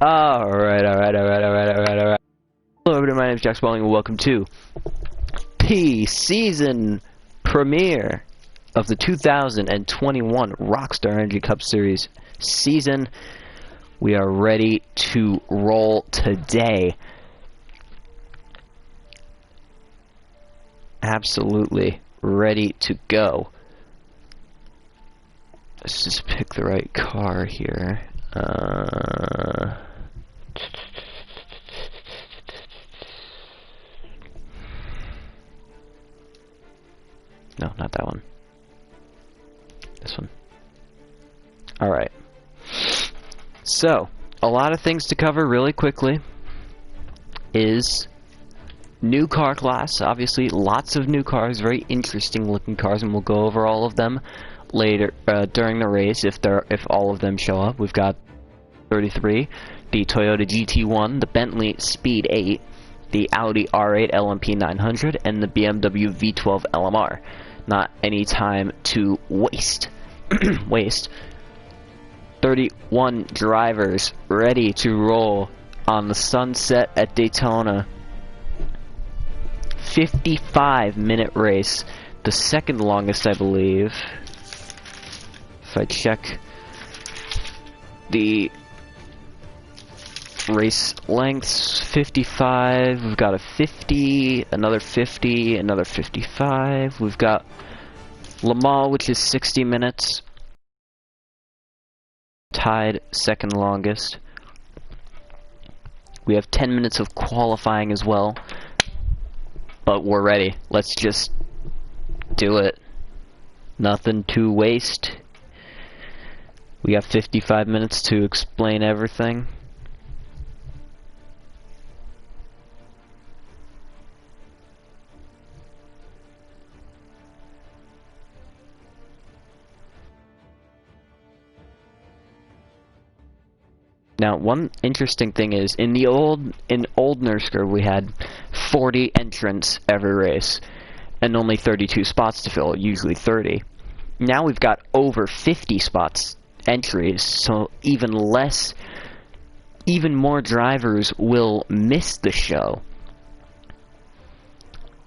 Alright. Hello everybody, my name is Jack Spaulding and welcome to the season premiere of the 2021 Rockstar Energy Cup Series season. We are ready to roll today. Absolutely ready to go. Let's just pick the right car here. No, not that one. This one. Alright. So, a lot of things to cover really quickly is new car class. Obviously, lots of new cars, very interesting looking cars, and we'll go over all of them later during the race if all of them show up. We've got 33, the Toyota GT1, the Bentley Speed 8, the Audi R8 LMP 900, and the BMW V12 LMR. Not any time to waste. 31 drivers ready to roll on the sunset at Daytona. 55-minute race, the second longest, I believe. If I check the race lengths, 55, we've got a 50, another 50, another 55. We've got Le Mans, which is 60 minutes, tied second longest. We have 10 minutes of qualifying as well, but we're ready. Let's just do it. Nothing to waste. We got 55 minutes to explain everything. Now, one interesting thing is, in old Nurrscurr, we had 40 entrants every race, and only 32 spots to fill, usually 30. Now we've got over 50 spots entries, so even more drivers will miss the show.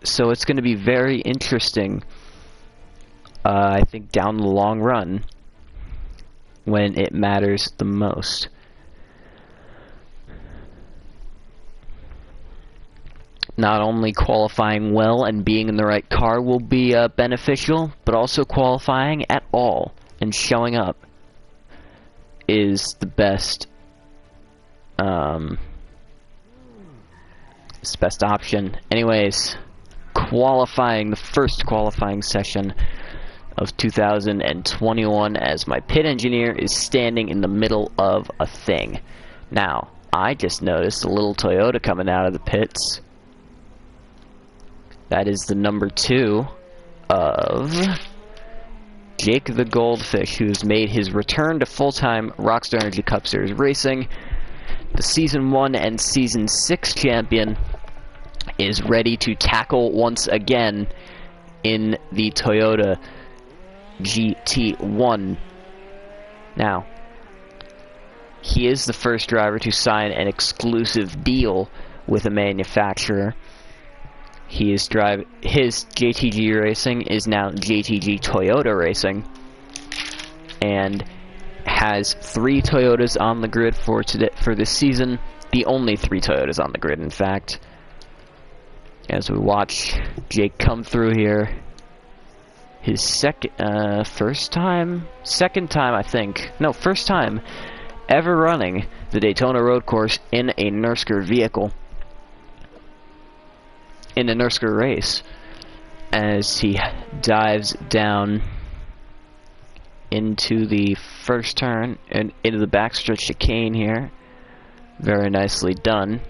So it's going to be very interesting, I think, down the long run, when it matters the most. Not only qualifying well and being in the right car will be beneficial, but also qualifying at all and showing up is the best option. Anyways, qualifying, the first qualifying session of 2021, as my pit engineer is standing in the middle of a thing. Now, I just noticed a little Toyota coming out of the pits. That is the number 2 of Jake the Goldfish, who has made his return to full-time Rockstar Energy Cup Series racing. The Season 1 and Season 6 champion is ready to tackle once again in the Toyota GT1. Now, he is the first driver to sign an exclusive deal with a manufacturer. His JTG Racing is now JTG Toyota Racing, and has 3 Toyotas on the grid for this season. The only 3 Toyotas on the grid, in fact. As we watch Jake come through here, his second time ever running the Daytona road course in a Nurrscurr vehicle, in a Nurrscurr race, as he dives down into the first turn and into the backstretch chicane here. Very nicely done.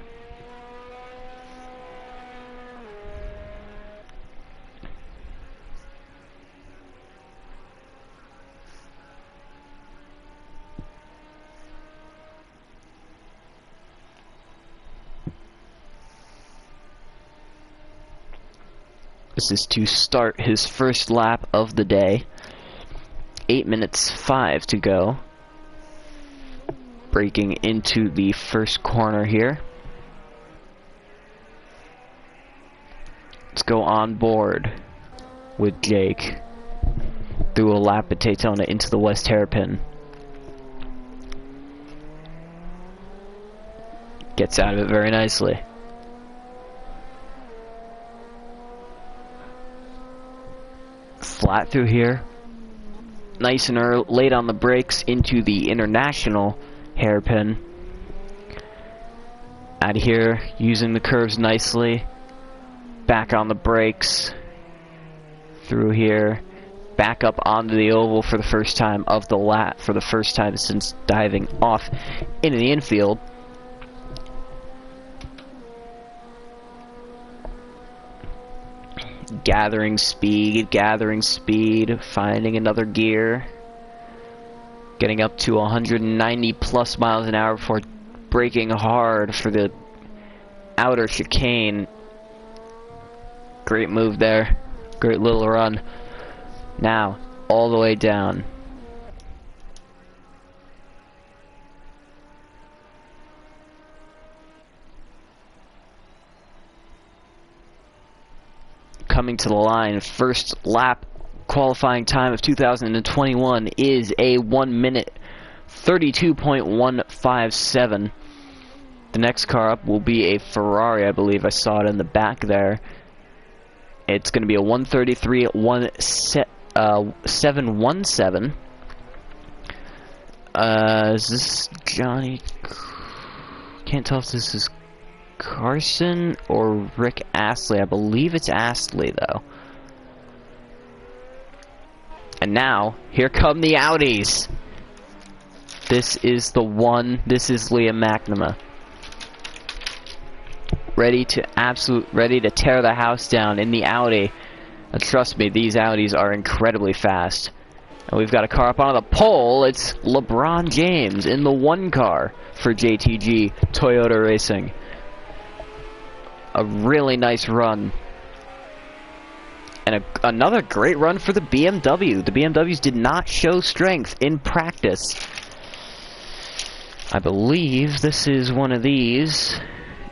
This is to start his first lap of the day. 8 minutes 5 to go. braking into the first corner here. Let's go on board with Jake through a lap at Daytona into the West hairpin. Gets out of it very nicely. Flat through here. Nice and early, late on the brakes into the international hairpin. Out of here, using the curves nicely. Back on the brakes. Through here. Back up onto the oval for the first time of the lap. For the first time since diving off into the infield. Gathering speed, finding another gear. Getting up to 190 plus miles an hour before braking hard for the outer chicane. Great move there. Great little run. Now, all the way down. Coming to the line, first lap qualifying time of 2021 is a 1 minute 32.157. The next car up will be a Ferrari, I believe. I saw it in the back there. It's going to be a 133.717. Is this Johnny? Can't tell if this is Carson or Rick Astley. I believe it's Astley, though. And now, here come the Audis. This is the one. This is Liam McNamara. Ready to tear the house down in the Audi. And trust me, these Audis are incredibly fast. And we've got a car up on the pole. It's LeBron James in the one car for JTG Toyota Racing. A really nice run. And another great run for the BMW. The BMWs did not show strength in practice. I believe this is one of these.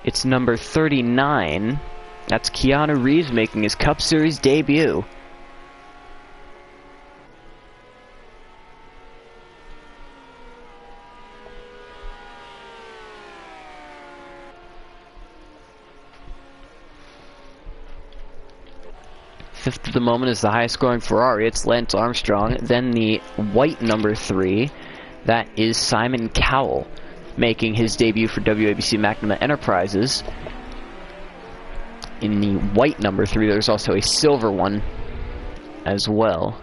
It's number 39. That's Keanu Reeves making his Cup Series debut. Fifth at the moment is the highest scoring Ferrari. It's Lance Armstrong. Then the white number 3. That is Simon Cowell making his debut for WABC McNamara Enterprises. In the white number 3, there's also a silver one as well.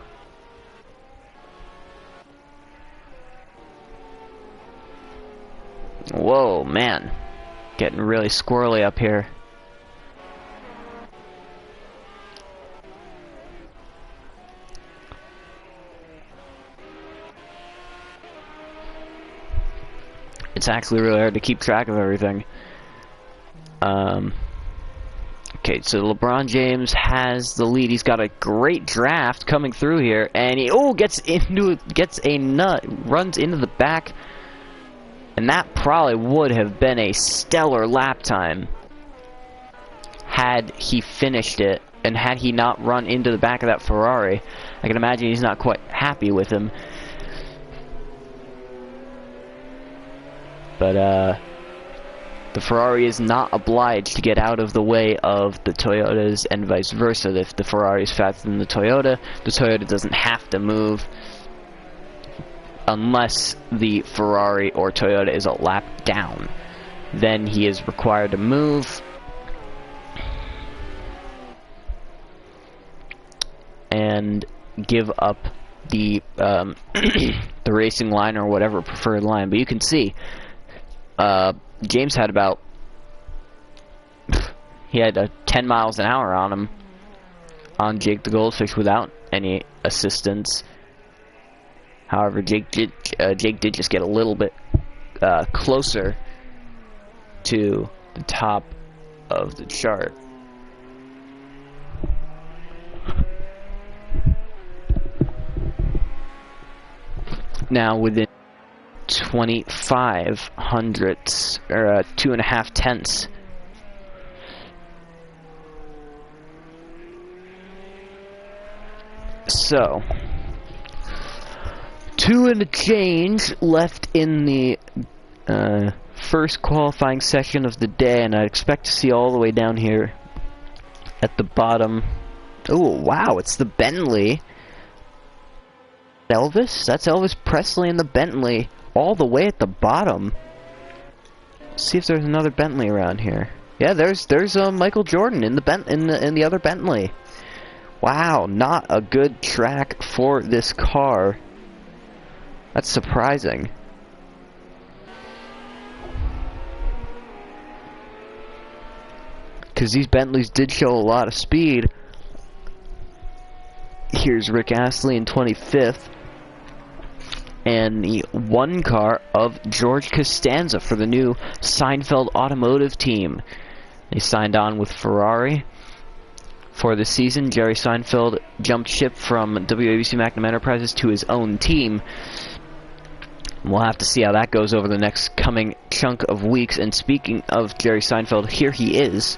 Whoa, man. Getting really squirrely up here. It's actually really hard to keep track of everything. Okay, so LeBron James has the lead. He's got a great draft coming through here, and he gets a nut, runs into the back, and that probably would have been a stellar lap time had he finished it, and had he not run into the back of that Ferrari. I can imagine he's not quite happy with him. But the Ferrari is not obliged to get out of the way of the Toyotas and vice versa. If the Ferrari is faster than the Toyota doesn't have to move unless the Ferrari or Toyota is a lap down. Then he is required to move and give up the the racing line or whatever preferred line. But you can see James had about 10 miles an hour on him, on Jake the Goldfish, without any assistance. However, Jake did just get a little bit closer to the top of the chart. Now within 25 hundredths, or 2.5 tenths. So, 2 and a change left in the first qualifying session of the day, and I expect to see all the way down here at the bottom. Oh wow, it's the Bentley. Elvis? That's Elvis Presley in the Bentley, all the way at the bottom. Let's see if there's another Bentley around here. Yeah, there's Michael Jordan in the other Bentley. Wow, not a good track for this car. That's surprising. Because these Bentleys did show a lot of speed. Here's Rick Astley in 25th. And the one car of George Costanza for the new Seinfeld Automotive team. They signed on with Ferrari for the season. Jerry Seinfeld jumped ship from WABC Magnum Enterprises to his own team. We'll have to see how that goes over the next coming chunk of weeks. And speaking of Jerry Seinfeld, here he is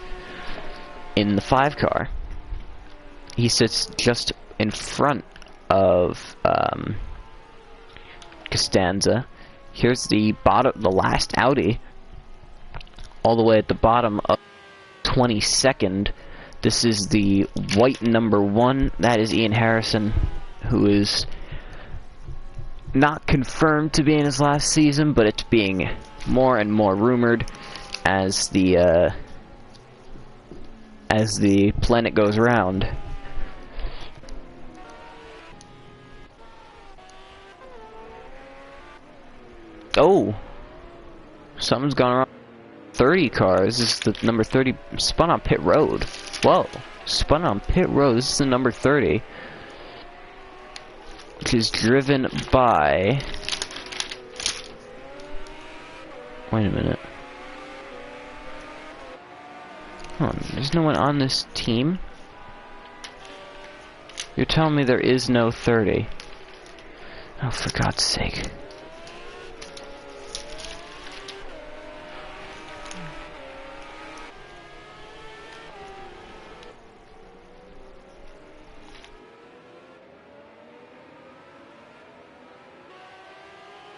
in the 5 car. He sits just in front of Costanza. Here's the last Audi, all the way at the bottom of 22nd. This is the white number 1. That is Ian Harrison, who is not confirmed to be in his last season, but it's being more and more rumored as the planet goes around. Oh, something's gone wrong. 30 cars. This is the number 30 spun on pit road. Whoa, spun on pit road. This is the number 30, which is driven by. Wait a minute. Hold on, there's no one on this team? You're telling me there is no 30? Oh, for God's sake.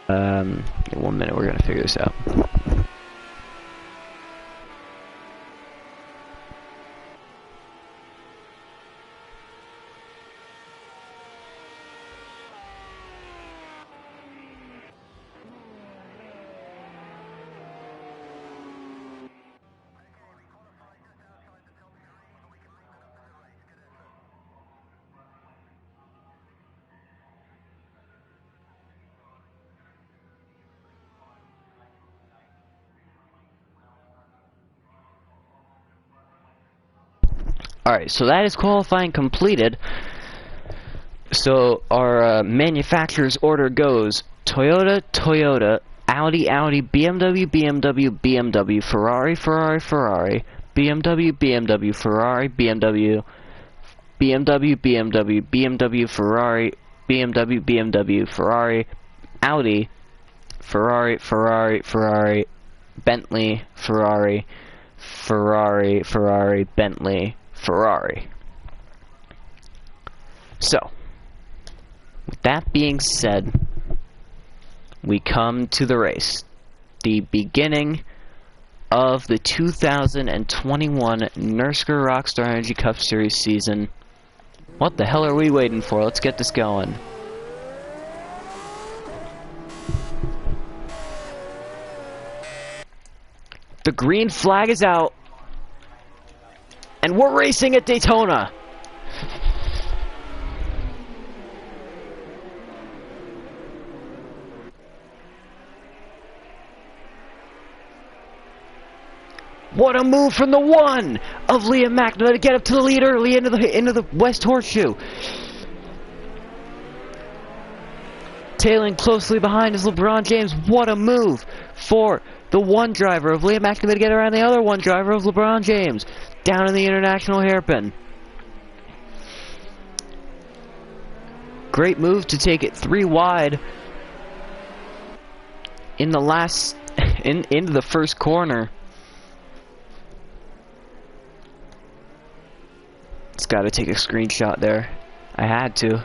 In 1 minute, we're gonna figure this out. Alright, so that is qualifying completed. So our manufacturer's order goes Toyota, Toyota, Audi, Audi, BMW, BMW, BMW, Ferrari, Ferrari, Ferrari, BMW, BMW, Ferrari, BMW, BMW, BMW, BMW, Ferrari, BMW, BMW, Ferrari, Audi, Ferrari, Ferrari, Ferrari, Bentley, Ferrari, Ferrari, Ferrari, Bentley, Ferrari. So, with that being said, we come to the race. The beginning of the 2021 Nurrscurr Rockstar Energy Cup Series season. What the hell are we waiting for? Let's get this going. The green flag is out. And we're racing at Daytona. What a move from the 1 of Liam McNamara to get up to the lead early into the West Horseshoe. Tailing closely behind is LeBron James. What a move for the 1 driver of Liam McNamara to get around the other 1 driver of LeBron James. Down in the international hairpin. Great move to take it 3 wide. in the last into the first corner. It's got to take a screenshot there. I had to.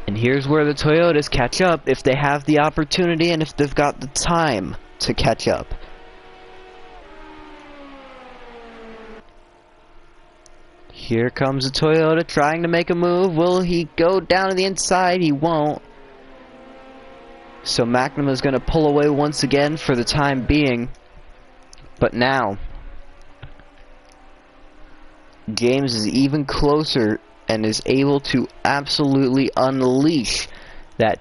And here's where the Toyotas catch up if they have the opportunity and if they've got the time to catch up. Here comes a Toyota trying to make a move. Will he go down to the inside? He won't. So McNamara is going to pull away once again for the time being. But now, James is even closer and is able to absolutely unleash that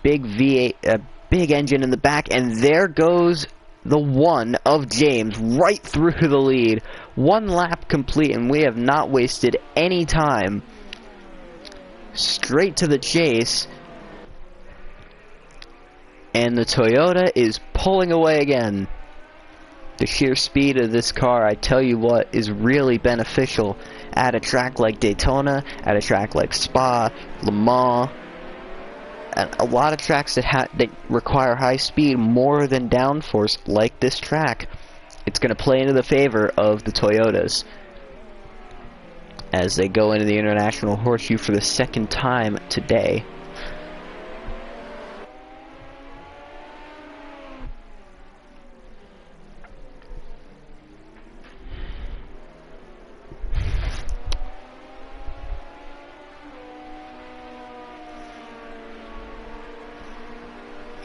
big V8, big engine in the back, and there goes the one of James right through the lead. One lap complete, and we have not wasted any time. Straight to the chase. And the Toyota is pulling away again. The sheer speed of this car, I tell you what, is really beneficial at a track like Daytona, at a track like Spa, Le Mans, and a lot of tracks that require high speed more than downforce, like this track. It's going to play into the favor of the Toyotas as they go into the International Horseshoe for the second time today.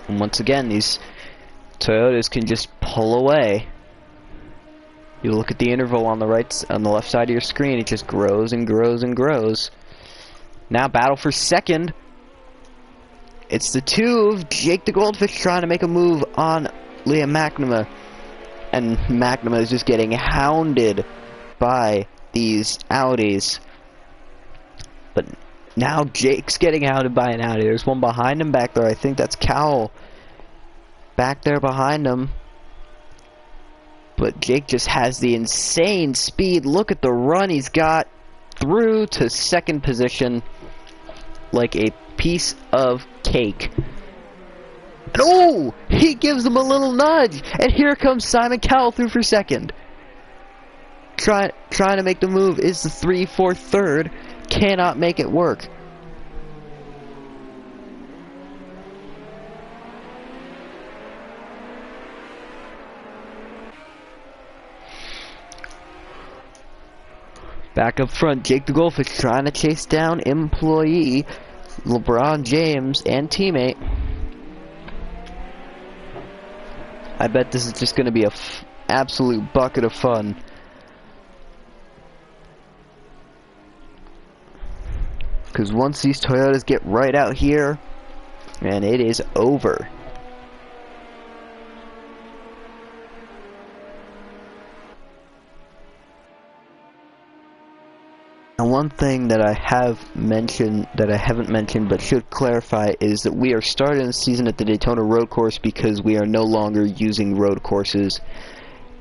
And once again, these Toyotas can just pull away. You look at the interval on the left side of your screen, it just grows and grows and grows. Now battle for second. It's the two of Jake the Goldfish trying to make a move on Liam McNamara. And McNamara is just getting hounded by these Audis. But now Jake's getting hounded by an Audi. There's one behind him back there. I think that's Cowell back there behind him. But Jake just has the insane speed. Look at the run he's got through to second position like a piece of cake. And oh! He gives him a little nudge! And here comes Simon Cowell through for second. Trying to make the move is the 3-4 third. Cannot make it work. Back up front, Jake the Goldfish trying to chase down employee LeBron James and teammate. I bet this is just going to be a absolute bucket of fun. Because once these Toyotas get right out here, man, it is over. And one thing that I have mentioned, that I haven't mentioned but should clarify, is that we are starting the season at the Daytona road course because we are no longer using road courses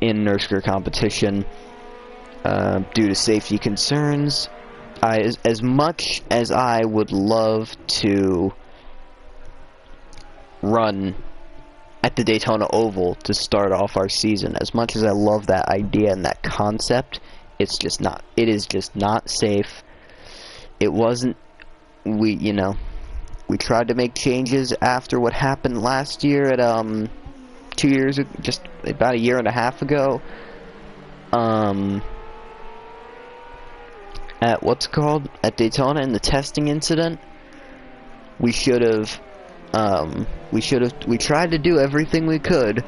in Nurrscurr competition due to safety concerns. As much as I would love to run at the Daytona Oval to start off our season, as much as I love that idea and that concept, it is just not safe. It wasn't, we tried to make changes after what happened last year at 2 years, just about a year and a half ago, at Daytona in the testing incident. We tried to do everything we could,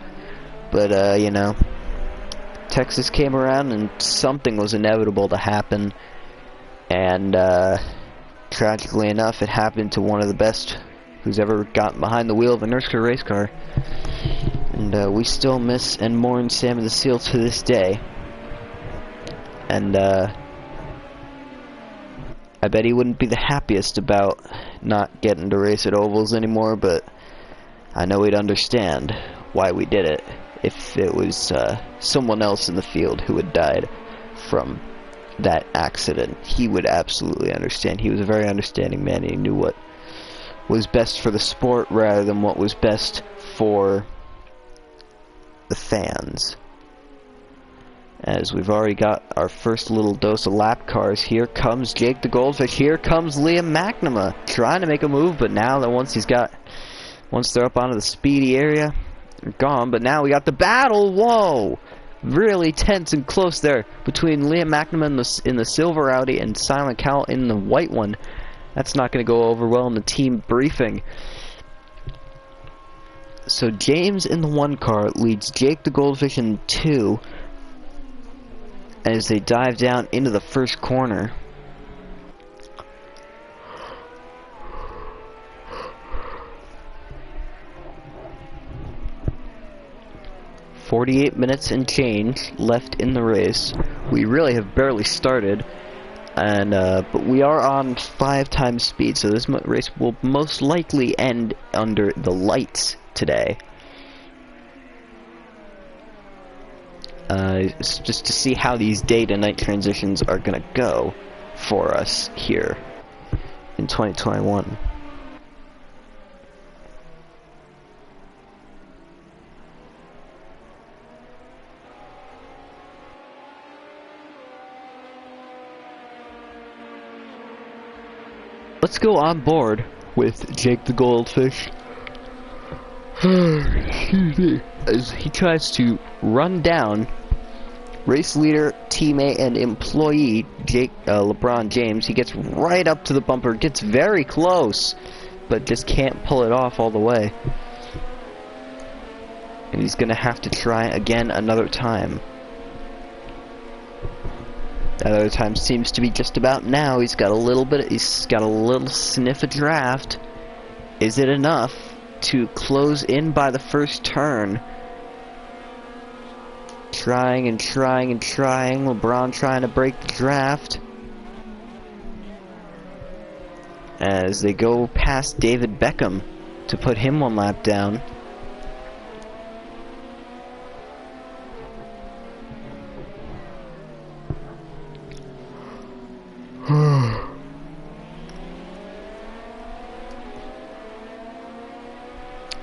but Texas came around and something was inevitable to happen, and tragically enough, it happened to one of the best who's ever gotten behind the wheel of a Nurrscurr race car, and we still miss and mourn Sammy the Seal to this day. And I bet he wouldn't be the happiest about not getting to race at ovals anymore, but I know he'd understand why we did it if it was someone else in the field who had died from that accident. He would absolutely understand. He was a very understanding man, and he knew what was best for the sport rather than what was best for the fans. As we've already got our first little dose of lap cars. Here comes Jake the Goldfish. Here comes Liam McNamara trying to make a move, but now that once they're up onto the speedy area, they're gone. But now we got the battle. Whoa! Really tense and close there between Liam McNamara in the silver Audi and Simon Cowell in the white one. That's not going to go over well in the team briefing. So James in the 1 car leads Jake the Goldfish in 2 as they dive down into the first corner. "48 minutes and change left in the race. We really have barely started, and but we are on 5 times speed, so this race will most likely end under the lights today. Just to see how these day to night transitions are gonna go for us here in 2021. Let's go on board with Jake the Goldfish. Excuse me. As he tries to run down race leader, teammate, and employee LeBron James. He gets right up to the bumper, gets very close, but just can't pull it off all the way. And he's gonna have to try again another time. That other time seems to be just about now. He's got a little sniff of draft. Is it enough to close in by the first turn? Trying and trying and trying. LeBron trying to break the draft. As they go past David Beckham to put him 1 lap down.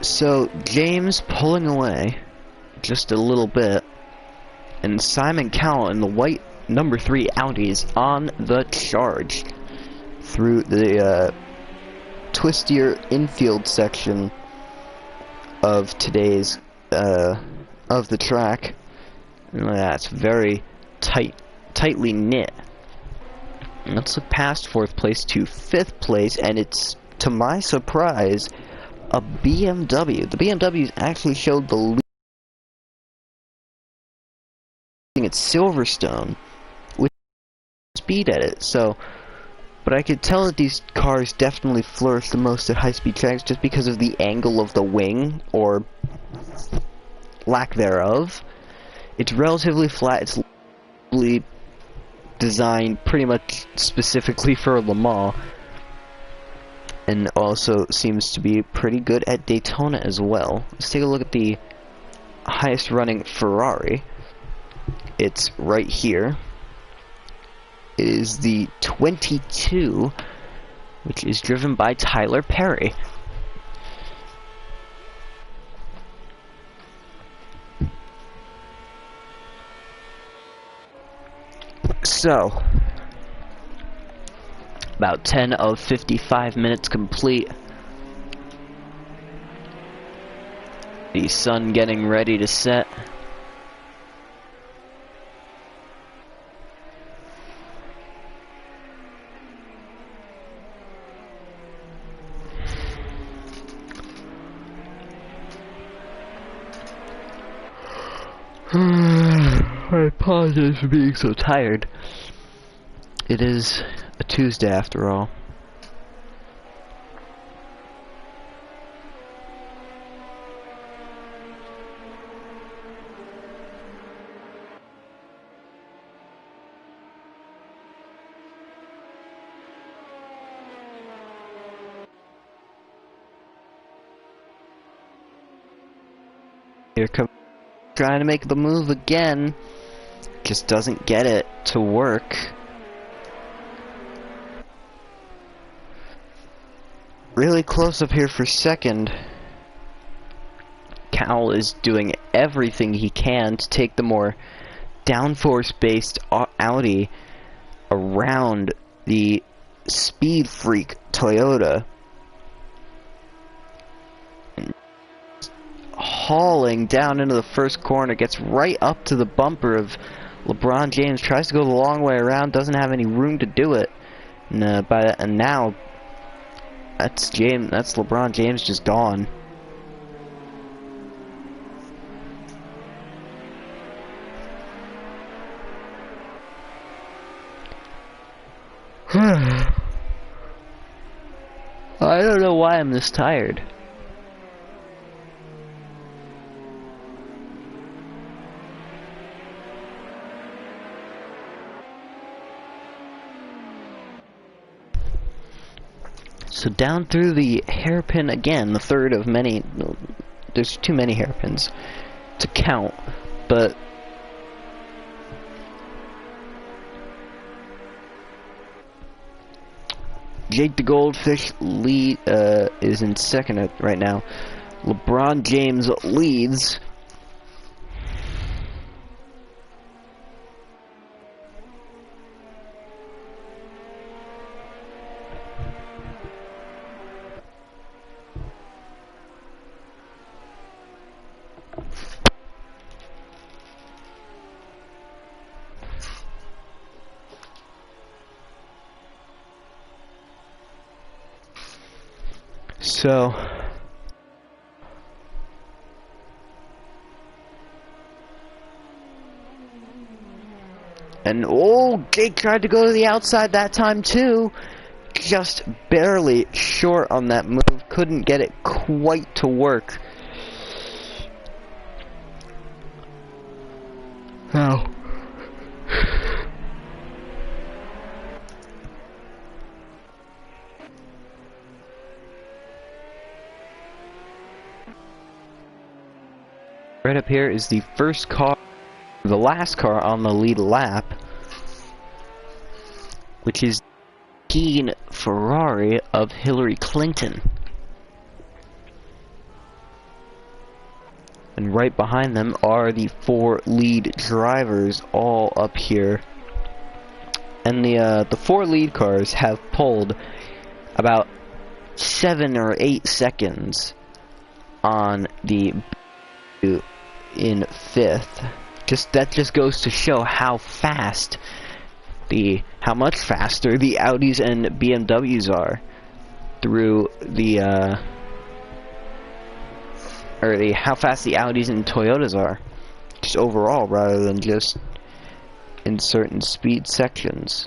So James pulling away just a little bit, and Simon Cowell in the white number 3 Audis on the charge through the twistier infield section of today's of the track. That's very tightly knit. Let's look past 4th place to 5th place, and it's, to my surprise, a BMW. The BMWs actually showed the lead at Silverstone with speed at it. So, but I could tell that these cars definitely flourish the most at high-speed tracks just because of the angle of the wing, or lack thereof. It's relatively flat. It's designed pretty much specifically for Le Mans, and also seems to be pretty good at Daytona as well. Let's take a look at the highest running Ferrari. It's right here. It is the 22, which is driven by Tyler Perry. So, about 10 of 55 minutes complete. The sun getting ready to set. I apologize for being so tired. It is a Tuesday after all. Here comes trying to make the move again. Just doesn't get it to work. really close up here for second. Cal is doing everything he can to take the more downforce-based Audi around the speed freak Toyota. Hauling down into the first corner, gets right up to the bumper of LeBron James, tries to go the long way around, doesn't have any room to do it. And now that's LeBron James just gone. I don't know why I'm this tired. So down through the hairpin again, the third of many. There's too many hairpins to count, but Jake the Goldfish is in second right now. LeBron James leads. So, and Jake tried to go to the outside that time too, just barely short on that move, couldn't get it quite to work. Oh. Right up here is the first car, the last car on the lead lap, which is the Ferrari of Hillary Clinton. And right behind them are the 4 lead drivers all up here. And the 4 lead cars have pulled about 7 or 8 seconds on the in 5th. That just goes to show how fast how much faster the Audis and BMWs are through how fast the Audis and Toyotas are, just overall, rather than just in certain speed sections.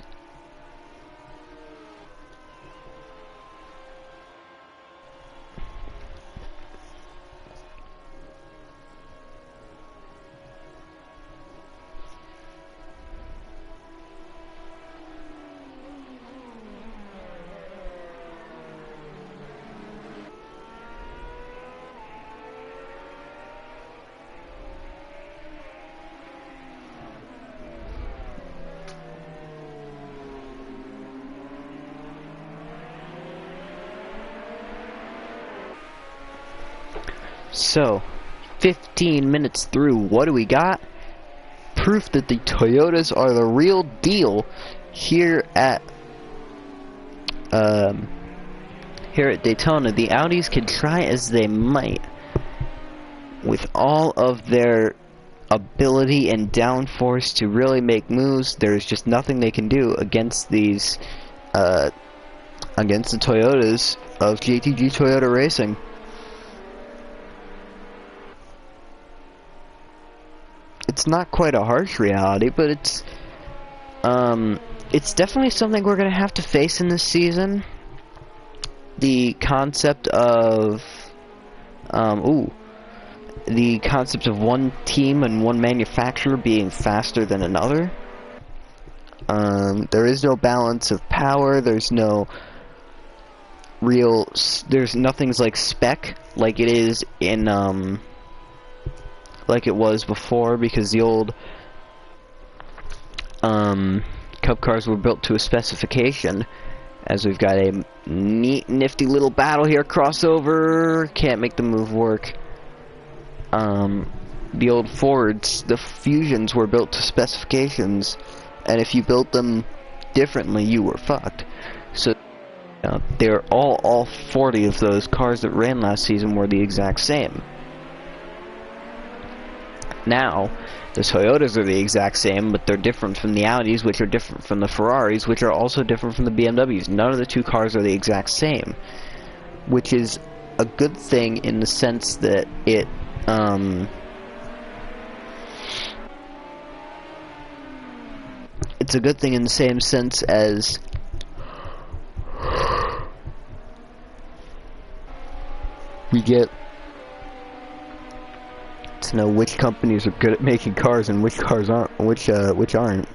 So, 15 minutes through, what do we got? Proof that the Toyotas are the real deal here at Daytona. The Audis can try as they might with all of their ability and downforce to really make moves. There's just nothing they can do against these against the Toyotas of JTG Toyota Racing. It's not quite a harsh reality, but it's definitely something we're gonna have to face in this season. The concept of the concept of one team and one manufacturer being faster than another. There is no balance of power. There's no real. There's nothing's like spec like it is in like it was before, because the old Cup cars were built to a specification, as we've got a neat, nifty little battle here. Crossover, can't make the move work. The old Fords, the Fusions were built to specifications, and if you built them differently, you were fucked. So they're all 40 of those cars that ran last season were the exact same. Now, the Toyotas are the exact same, but they're different from the Audis, which are different from the Ferraris, which are also different from the BMWs. None of the two cars are the exact same, which is a good thing in the sense that it's a good thing in the same sense as we get to know which companies are good at making cars and which cars aren't, which aren't.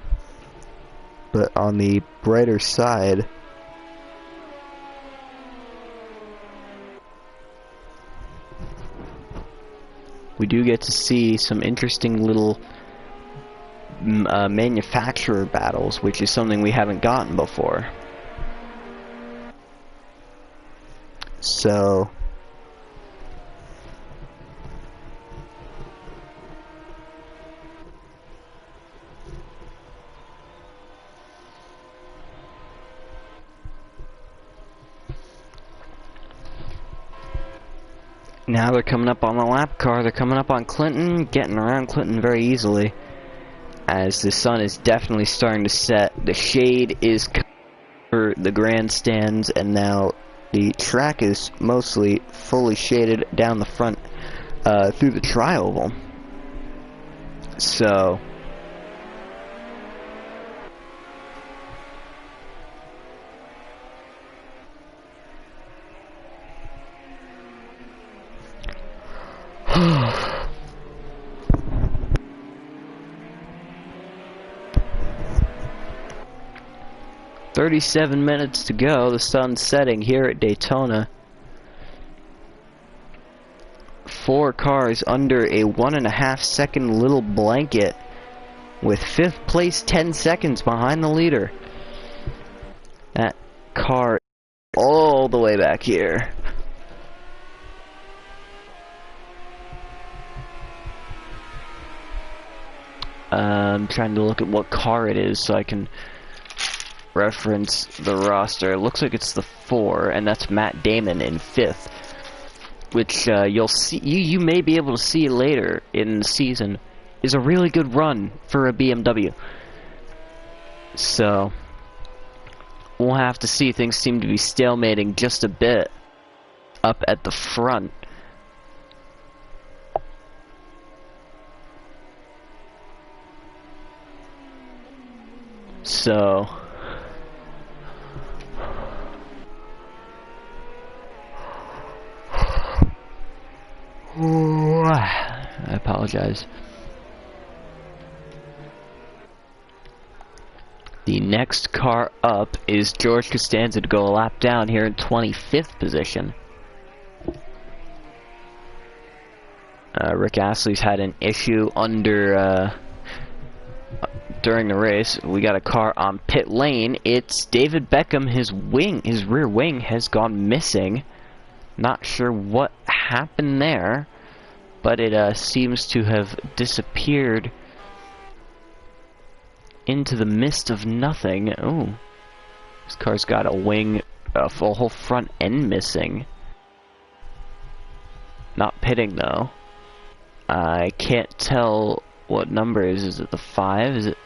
But on the brighter side, we do get to see some interesting little manufacturer battles, which is something we haven't gotten before. So now they're coming up on the lap car. They're coming up on Clinton, getting around Clinton very easily, as the sun is definitely starting to set. The shade is over the grandstands, and now the track is mostly fully shaded down the front through the tri-oval. So "37 minutes to go. The sun's setting here at Daytona. 4 cars under a 1.5 second little blanket, with 5th place 10 seconds behind the leader. That car all the way back here. I'm trying to look at what car it is so I can reference the roster. It looks like it's the 4, and that's Matt Damon in 5th, which you'll see. You may be able to see later in the season is a really good run for a BMW. So we'll have to see. Things seem to be stalemating just a bit up at the front. So I apologize. The next car up is George Costanza to go a lap down here in 25th position. Rick Astley's had an issue under during the race. We got a car on pit lane. It's David Beckham. His rear wing has gone missing. Not sure what happened there, but it seems to have disappeared into the mist of nothing. Oh, this car's got a wing, a whole front end missing. Not pitting though. I can't tell what number it is. Is it the 5? Is it?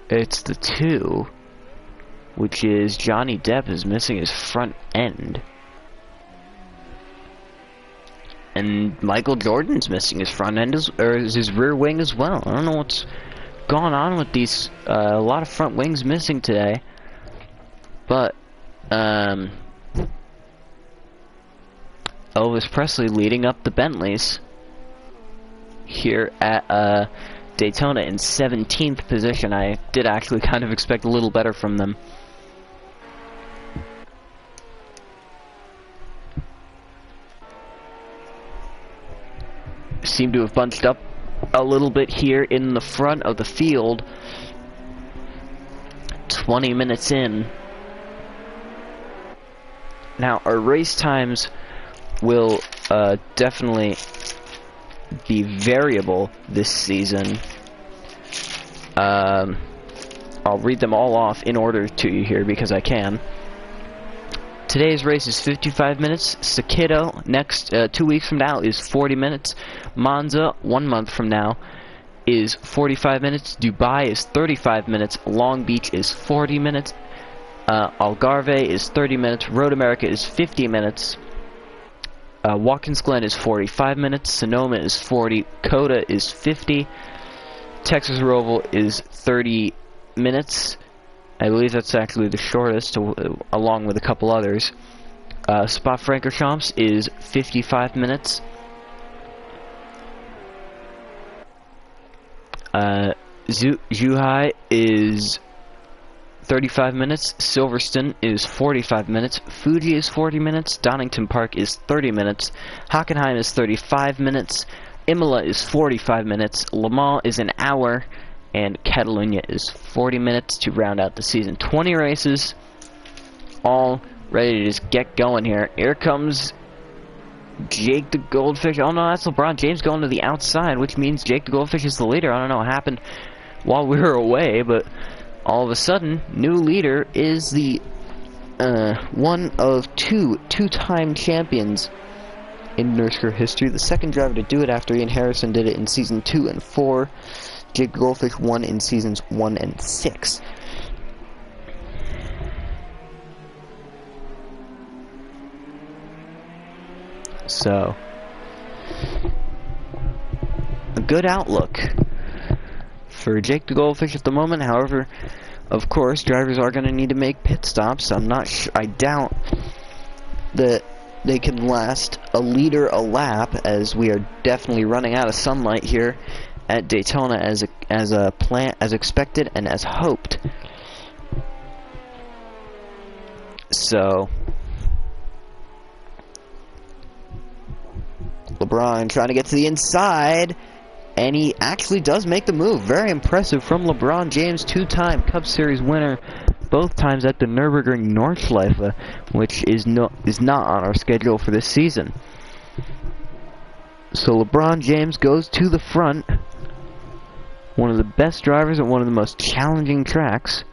It's the 2, which is Johnny Depp is missing his front end. And Michael Jordan's missing his front end, or his rear wing as well. I don't know what's gone on with these, a lot of front wings missing today. But, Elvis Presley leading up the Bentleys here at, Daytona in 17th position. I did actually kind of expect a little better from them. Seem to have bunched up a a little bit here in the front of the field. 20 minutes in. Now, our race times will definitely be variable this season. I'll read them all off in order to you here because I can. Today's race is 55 minutes. Sakito, next 2 weeks from now, is 40 minutes. Monza, 1 month from now, is 45 minutes. Dubai is 35 minutes. Long Beach is 40 minutes. Algarve is 30 minutes. Road America is 50 minutes. Watkins Glen is 45 minutes. Sonoma is 40. Coda is 50. Texas Roval is 30 minutes. I believe that's actually the shortest, along with a couple others. Spa-Francorchamps is 55 minutes. Zhuhai is 35 minutes. Silverstone is 45 minutes. Fuji is 40 minutes. Donington Park is 30 minutes. Hockenheim is 35 minutes. Imola is 45 minutes. Le Mans is an hour. And Catalunya is 40 minutes to round out the season. 20 races, all ready to just get going here. Here comes Jake the Goldfish. Oh no, that's LeBron James going to the outside, which means Jake the Goldfish is the leader. I don't know what happened while we were away, but all of a sudden, new leader is the one of two-time champions in Nurrscurr history. The second driver to do it after Ian Harrison did it in season 2 and 4. Jake the Goldfish won in seasons 1 and 6. So, a good outlook for Jake the Goldfish at the moment. However, of course, drivers are going to need to make pit stops. I doubt that they can last a liter a lap, as we are definitely running out of sunlight here at Daytona as expected and as hoped. So LeBron trying to get to the inside, and he actually does make the move. Very impressive from LeBron James, two-time Cup Series winner, both times at the Nürburgring Nordschleife, which is not on our schedule for this season. So LeBron James goes to the front. One of the best drivers at one of the most challenging tracks.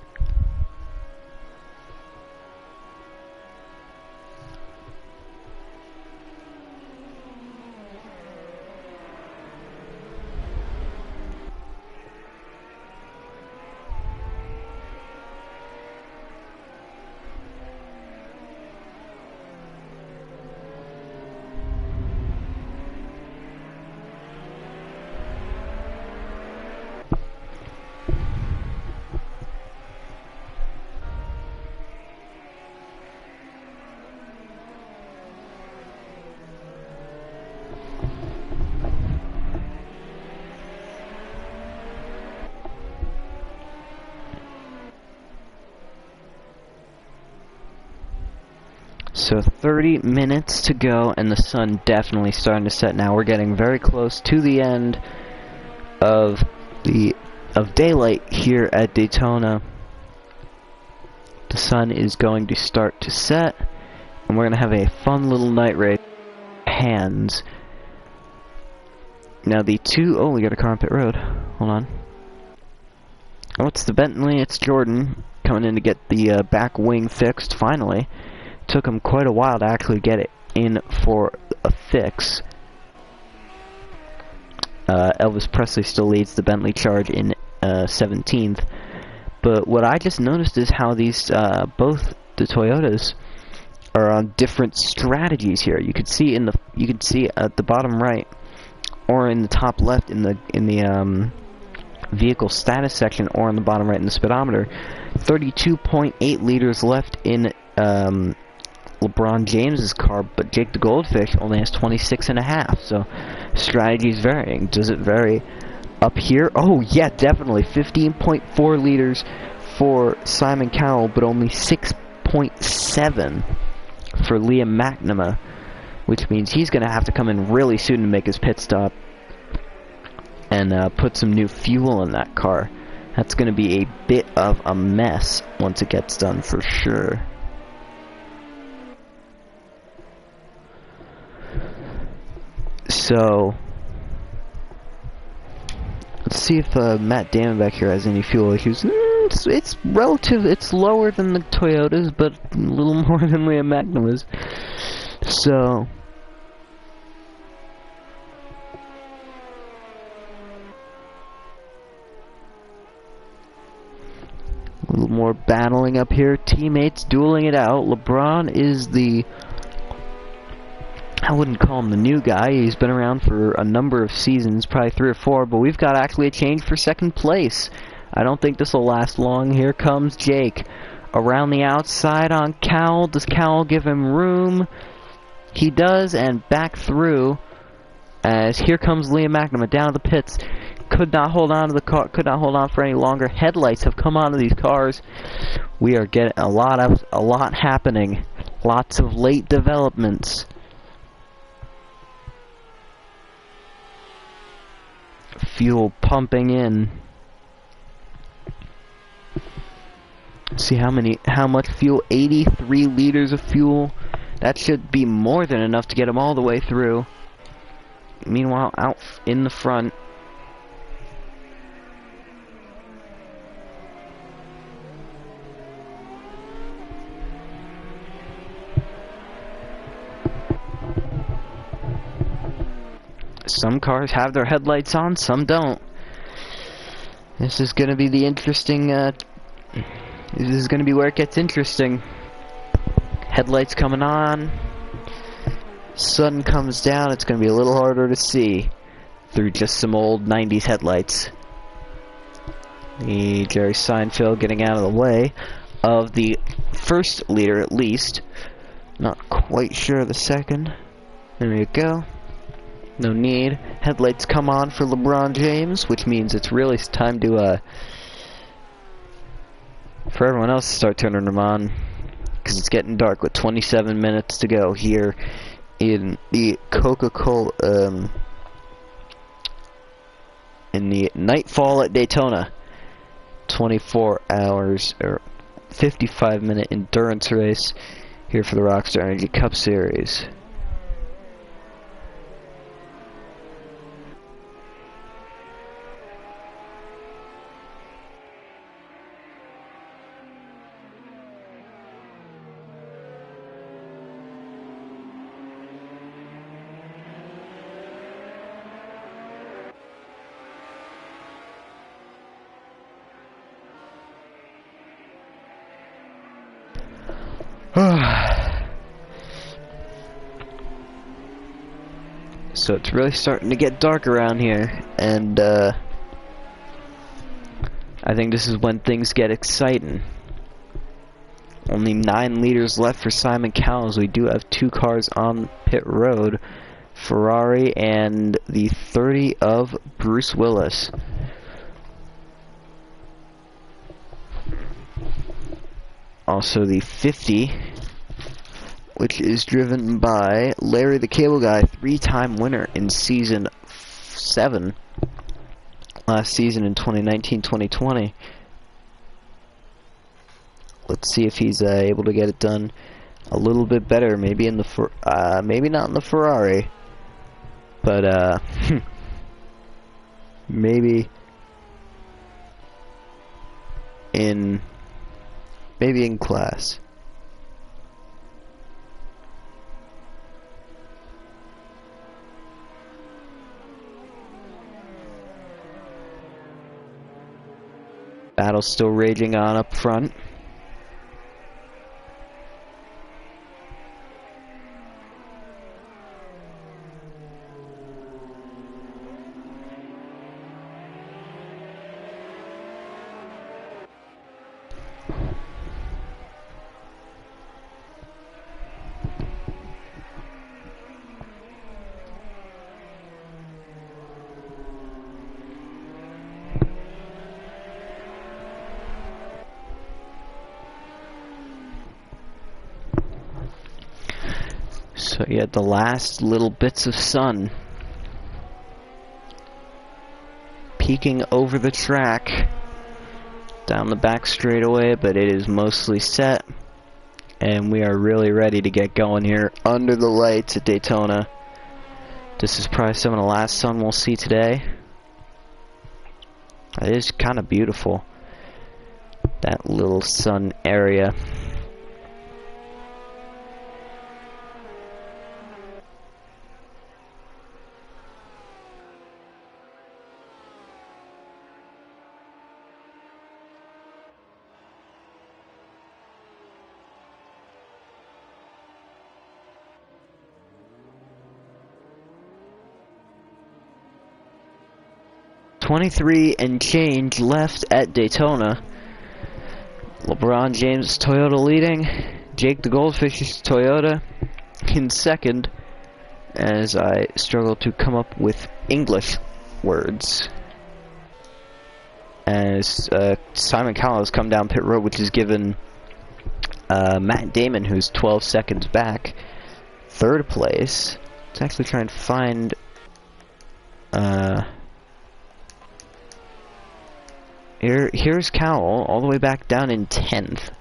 So 30 minutes to go, and the sun definitely starting to set now. We're getting very close to the end of daylight here at Daytona. The sun is going to start to set, and we're going to have a fun little night race. Hands. Now the oh, we got a car on pit road. Hold on. Oh, it's the Bentley. It's Jordan coming in to get the back wing fixed finally. Took him quite a while to actually get it in for a fix. Elvis Presley still leads the Bentley charge in 17th. But what I just noticed is how these both the Toyotas are on different strategies here. You could see at the bottom right or in the top left in the vehicle status section, or on the bottom right in the speedometer, 32.8 liters left in LeBron James's car, but Jake the Goldfish only has 26.5. So strategies varying. Does it vary up here? Oh yeah, definitely 15.4 liters for Simon Cowell, but only 6.7 for Liam McNamara, which means he's going to have to come in really soon to make his pit stop. and put some new fuel in that car. That's going to be a bit of a mess once it gets done for sure. So let's see if Matt Damon back here has any fuel issues. It's relative. It's lower than the Toyotas, but a little more than Liam Magnum. So a little more battling up here. Teammates dueling it out. LeBron is the... I wouldn't call him the new guy. He's been around for a number of seasons, probably 3 or 4, but we've got actually a change for second place. I don't think this will last long. Here comes Jake. Around the outside on Cowell. Does Cowell give him room? He does, and back through. As here comes Liam McNamara down to the pits. Could not hold on to the car. Could not hold on for any longer. Headlights have come onto these cars. We are getting a lot happening. Lots of late developments. Fuel pumping in. See how much fuel? 83 liters of fuel. That should be more than enough to get them all the way through. Meanwhile, out in the front, some cars have their headlights on, some don't. This is going to be the interesting, this is going to be where it gets interesting. Headlights coming on, sun comes down, it's going to be a little harder to see through just some old 90s headlights. The Jerry Seinfeld getting out of the way of the first leader at least. Not quite sure of the second. There we go. No need. Headlights come on for LeBron James, which means it's really time to, for everyone else to start turning them on, because it's getting dark with 27 minutes to go here in the Coca-Cola, in the Nightfall at Daytona. 24 hours, or 55-minute endurance race here for the Rockstar Energy Cup Series. So it's really starting to get dark around here, and I think this is when things get exciting. Only 9 liters left for Simon Cowell. We do have 2 cars on pit road, Ferrari and the 30 of Bruce Willis. Also the 50, which is driven by Larry the Cable Guy, 3-time winner in Season 7, last season in 2019-2020. Let's see if he's able to get it done a little bit better, maybe in the maybe not in the Ferrari, but maybe in class. Battle's still raging on up front. So yeah, the last little bits of sun. peeking over the track down the back straightaway, but it is mostly set, and we are really ready to get going here under the lights at Daytona. This is probably some of the last sun we'll see today. It is kind of beautiful, that little sun area. .23 and change left at Daytona. LeBron James Toyota leading. Jake the Goldfish's Toyota in second, as I struggle to come up with English words. As Simon Cowell has come down pit road, which has given Matt Damon, who's 12 seconds back, third place. Let's actually try and find Here's Cowell, all the way back down in 10th.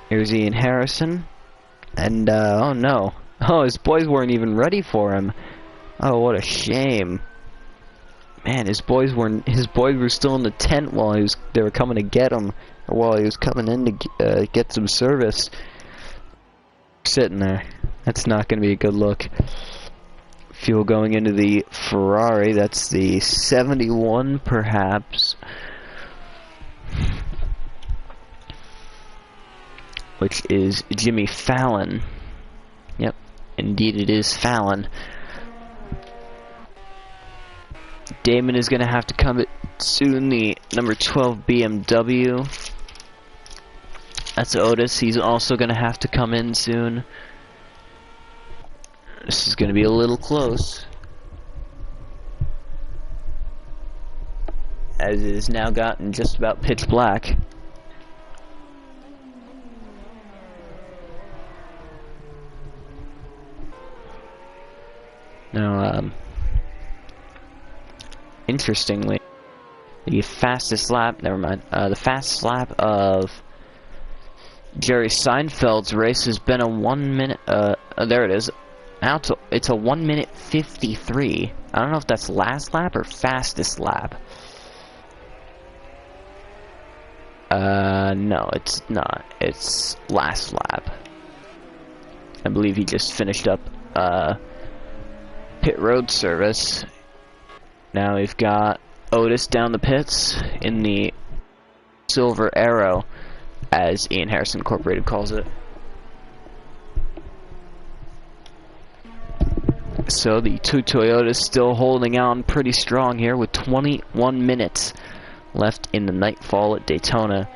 Here's Ian Harrison. And, oh no. Oh, his boys weren't even ready for him. Oh, what a shame. Man, his boys were still in the tent while they were coming to get him. Or while he was coming in to get some service. Sitting there. That's not going to be a good look. Fuel going into the Ferrari, that's the 71 perhaps, which is Jimmy Fallon. Yep, indeed it is Fallon. Damon is going to have to come soon, the number 12 BMW. That's Otis, he's also going to have to come in soon. This is going to be a little close, as it has now gotten just about pitch black. Now, interestingly, the fastest lap, the fastest lap of Jerry Seinfeld's race has been a 1 minute, there it is. Now it's a 1 minute 53. I don't know if that's last lap or fastest lap. No, it's not. It's last lap. I believe he just finished up pit road service. Now we've got Otis down the pits in the Silver Arrow, as Ian Harrison Incorporated calls it. So the two Toyotas still holding on pretty strong here with 21 minutes left in the nightfall at Daytona.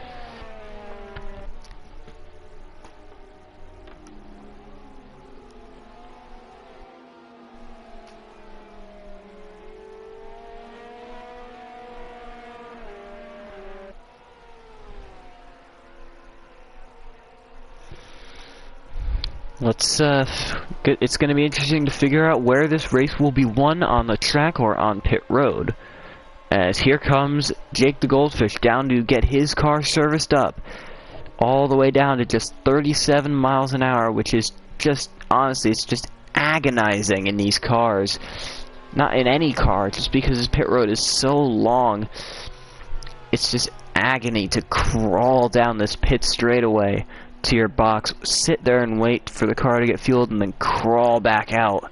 It's going to be interesting to figure out where this race will be won, on the track or on pit road. As here comes Jake the Goldfish down to get his car serviced up, all the way down to just 37 miles an hour, which is just, honestly, it's just agonizing in these cars. Not in any car, just because this pit road is so long. It's just agony to crawl down this pit straightaway to your box, sit there and wait for the car to get fueled, and then crawl back out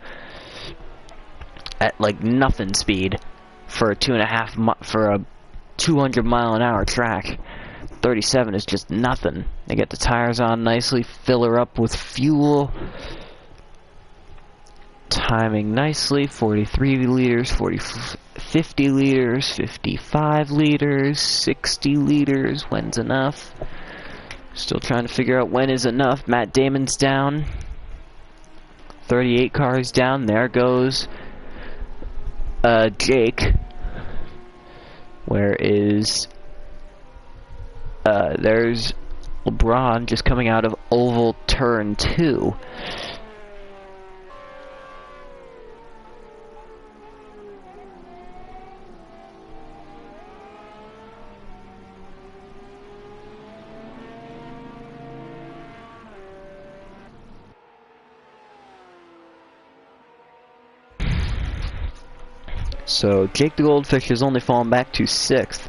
at like nothing speed for a 200 mile an hour track. 37 is just nothing. They get the tires on nicely, fill her up with fuel, timing nicely. 43 liters, 50 liters, 55 liters, 60 liters. When's enough? Still trying to figure out when is enough. Matt Damon's down. 38 cars down. There goes Jake. Where is there's LeBron just coming out of oval turn 2. So Jake the Goldfish has only fallen back to 6th.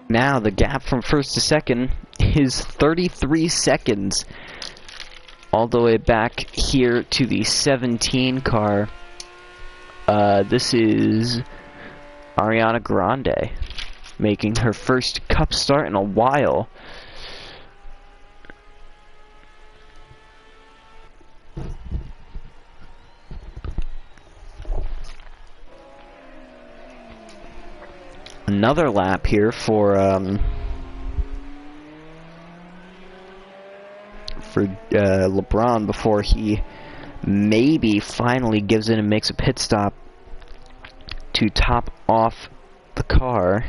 Now the gap from 1st to 2nd is 33 seconds. All the way back here to the 17 car. This is Ariana Grande making her first Cup start in a while. Another lap here for LeBron before he maybe finally gives in and makes a pit stop to top off the car.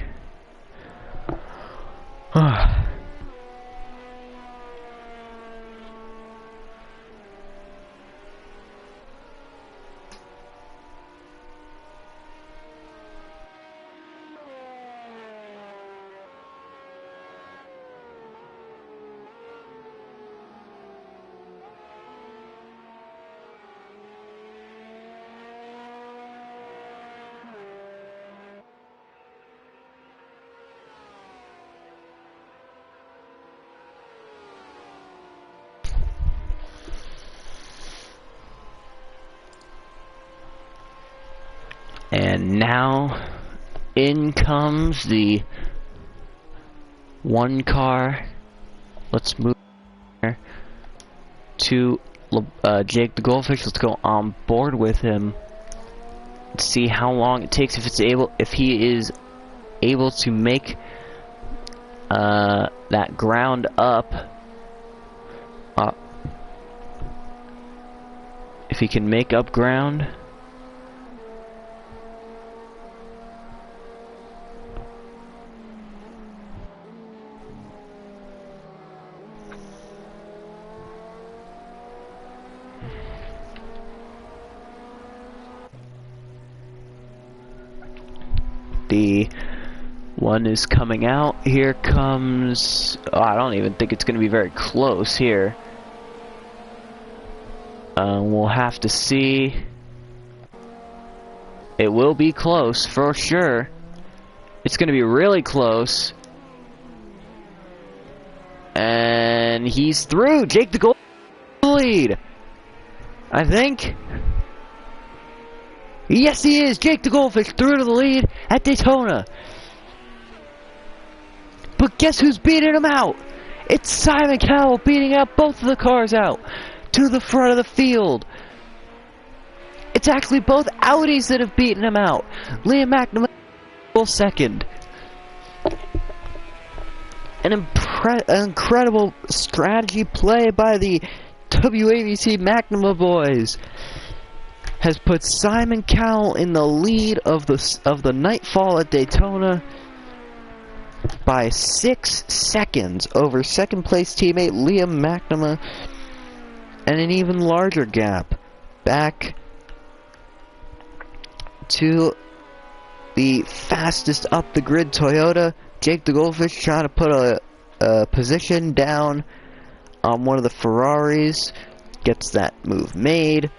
And now in comes the one car. Let's move to Jake the Goldfish. Let's go on board with him. See how long it takes, if he is able to make that ground up. If he can make up ground. The one is coming out. Here comes... Oh, I don't even think it's going to be very close here. We'll have to see. It will be close for sure. It's going to be really close. And he's through. Jake the Gold lead, I think. Yes, he is. Jake the Goldfish through to the lead at Daytona. But guess who's beating him out? It's Simon Cowell beating out both of the cars out to the front of the field. It's actually both Audis that have beaten him out. Liam McNamara second. An incredible strategy play by the WABC McNamara boys has put Simon Cowell in the lead of the nightfall at Daytona by 6 seconds over second place teammate Liam McNamara, and an even larger gap back to the fastest up the grid Toyota. Jake the Goldfish trying to put a position down on one of the Ferraris, gets that move made.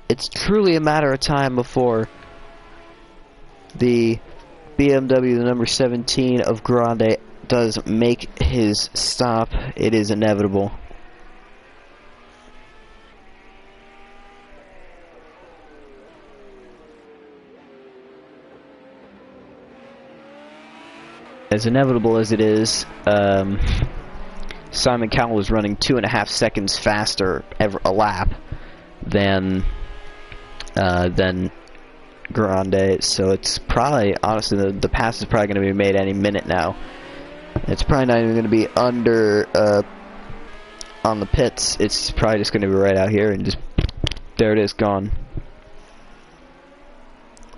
It's truly a matter of time before the BMW, the number 17 of Grande, does make his stop. It is inevitable. As inevitable as it is, Simon Cowell was running 2.5 seconds faster a lap than Grande, so it's probably, honestly, the pass is probably going to be made any minute now. It's probably not even going to be under on the pits. It's probably just going to be right out here, and just there it is, gone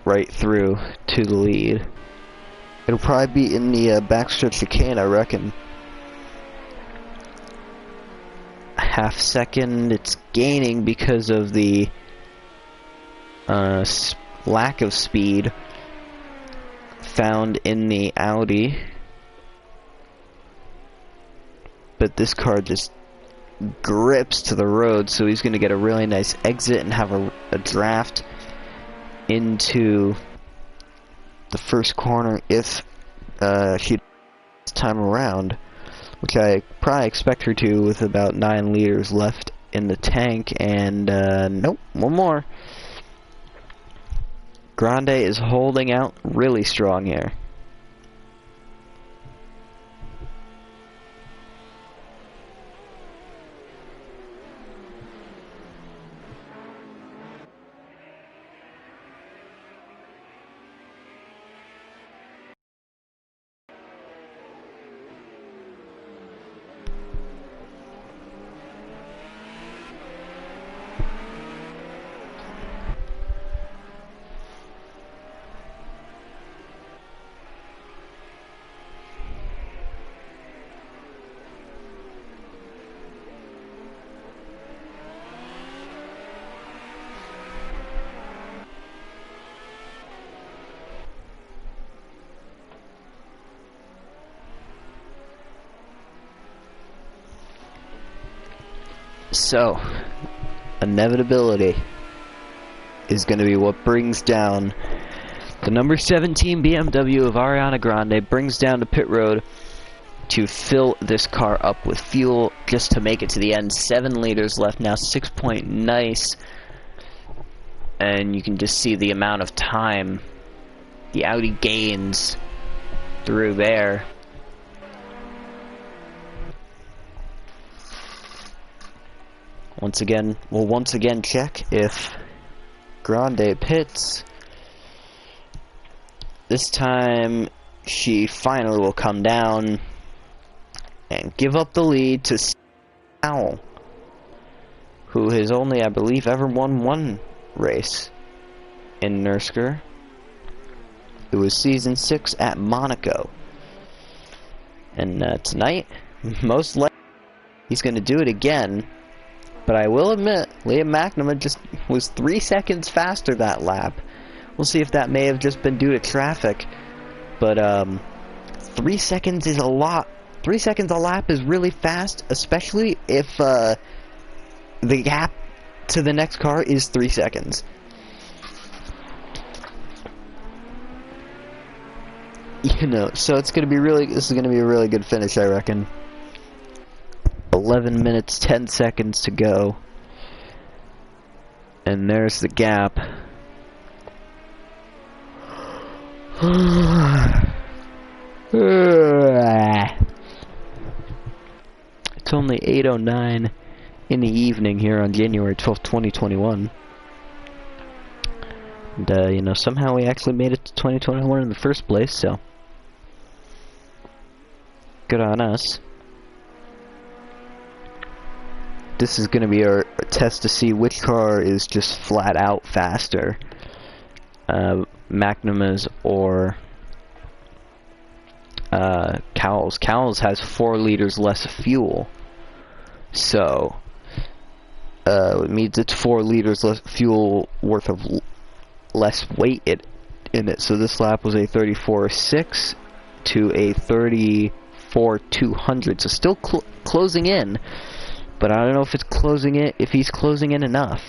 right through to the lead. It'll probably be in the backstretch chicane, I reckon. half second. It's gaining because of the lack of speed found in the Audi. But this car just grips to the road, so he's going to get a really nice exit and have a draft into the first corner if she does time around, which I probably expect her to with about 9 liters left in the tank. And nope, one more. Grande is holding out really strong here. So, inevitability is going to be what brings down the number 17 BMW of Ariana Grande, brings down to pit road to fill this car up with fuel just to make it to the end. 7 liters left now, 6 point nice. And you can just see the amount of time the Audi gains through there. Once again, we'll once again check if Grande pits. This time, she finally will come down and give up the lead to Owl, who has only, I believe, ever won 1 race in Nurrscurr. It was season 6 at Monaco. And tonight, most likely, he's going to do it again. But I will admit, Liam McNamara just was 3 seconds faster that lap. We'll see if that may have just been due to traffic. But 3 seconds is a lot. 3 seconds a lap is really fast, especially if the gap to the next car is 3 seconds. You know, so it's gonna be really. This is gonna be a really good finish, I reckon. 11 minutes 10 seconds to go, and there's the gap. It's only 8:09 in the evening here on January 12th, 2021. And you know, somehow we actually made it to 2021 in the first place, so good on us. This is going to be our test to see which car is just flat out faster, McNamara's or Cowell's. Cowell's has 4 liters less fuel, so it means it's 4 liters less fuel worth of less weight in it. So this lap was a 34.6 to a 34.200, so still closing in. But I don't know if it's closing it, if he's closing in enough.